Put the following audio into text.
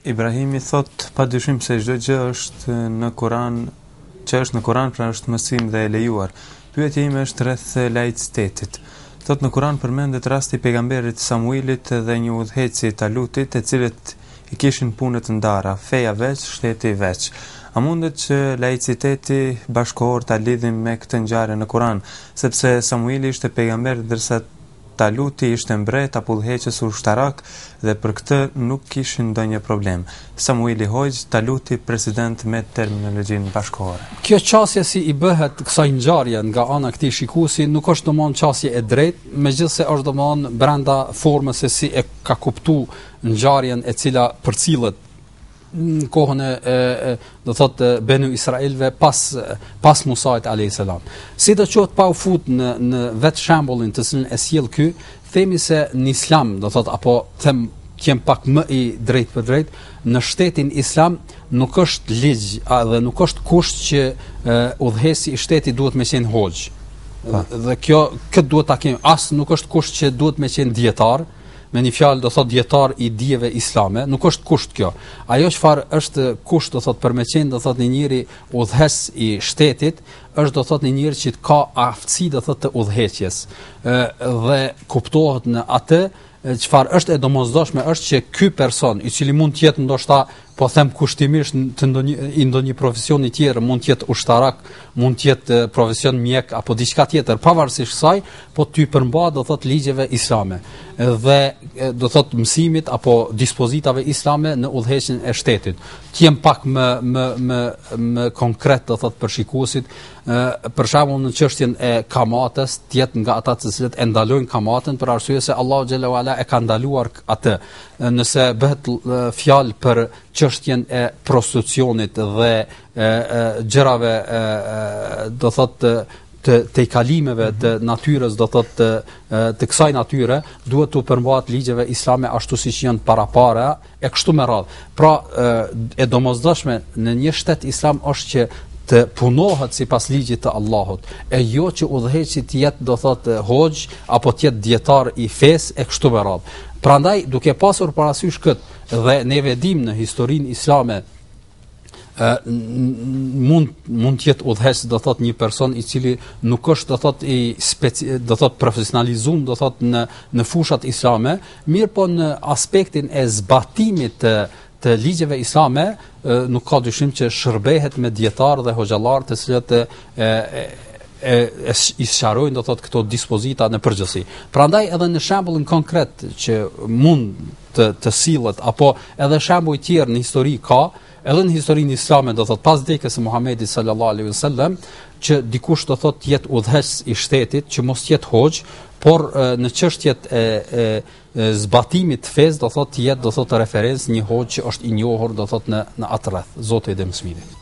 Ibrahimi thot padyshim se çdo gjë është në Kur'an, që është në Kur'an pra është mësim dhe e lejuar. Pyetja ime është rreth laicitetit. Thot në Kur'an përmendet rasti i pejgamberit Samuilit dhe një udhëheci Talutit, të cilët i kishin punë të ndara, feja veç, shteti veç. A mundet që laiciteti bashkëkohor ta lidhim me këtë ngjarje në Kur'an, sepse Samuili ishte pejgamber ndërsa Taluti ishte mbret apo udhëheqës ushtarak dhe për këtë nuk kishin ndonjë problem. Samuili Hoxh, Taluti president me terminologjinë bashkëkohore. Kjo qasje si i bëhet kësaj ngjarje nga ana këtij shikuesi nuk është domosdoshmë qasje e drejtë, megjithëse është domosdoshmë brenda formës se si e ka kuptuar ngjarjen e cila përcillet në kohën e do thotë Benu Israelve pas Musait alayhis salam. Sidoqoftë pa u fut në vetë shembullin të cilin e sjell ky, themi se në Islam, do thotë apo them kem pak më i drejt për drejt, në shtetin Islam nuk është ligj dhe nuk është kusht që udhëheci i shtetit duhet me qenë hoxh. Dhe këtë duhet ta kemi, as nuk është kusht që duhet me qenë dietar. Me një fjalë do thot dietar i dijeve islame, nuk është kusht kjo. Ajo çfarë është kusht do thot për me qenë do thot një njeri udhëhes i shtetit, është do thot një njeri që ka aftësi do thot të udhëheqjes. Dhe kuptohet në atë çfarë është e domosdoshme është që ky person i cili mund të jetë ndoshta po them kushtimisht të ndonjë profesioni tjetër, mund të jetë ushtarak, mund të jetë profesion mjek apo diçka tjetër, pavarësisht kësaj, po ty përmbahet do thot ligjeve islame dhe do thot mësimit apo dispozitave islame në udhëheqjen e shtetit. Të jem pak më konkret do thot për shikuesit, për shembull në çështjen e kamates, të jetë nga ata të cilët e ndalojnë kamatën për arsye se Allahu xhela wala e ka ndaluar atë. Nëse bëhet fjalë për çështjen e prostitucionit dhe gjërave do thotë të kalimeve të natyrës do thotë të kësaj natyre duhet të përmbahet ligjeve islame ashtu siç janë parapara e kështu me radhë. Pra e domosdoshme në një shtet islam është që të punohet sipas ligjit të Allahut, e jo që udhëheqësi të jetë do thotë hoxh apo të jetë dietar i fesë e kështu me radhë. Prandaj duke pasur parasysh këtë dhe neve dim në historinë islame mund të jetë udhëheqës do thotë një person i cili nuk është do thotë do thotë profesionalizuar do thotë në fushat islame, mirë po në aspektin e zbatimit të ligjeve islame nuk ka dyshim që shërbehet me dietar dhe hoxhallar të cilët i sqarojnë do thotë këto dispozita në përgjithësi. Prandaj edhe në shembullin konkret që mund të sillet apo edhe shembuj të tjerë në histori ka, edhe në historinë islame do thotë pas vdekjes së Muhamedit sallallahu alaihi wasallam që dikush do thotë jetë udhëheqës i shtetit, që mos jetë hoxh, por në çështjet e zbatimit të fesë do thotë jetë do thotë referencë një hoxh që është i njohur do thotë në atë rreth. Zoti i dhe mësimi.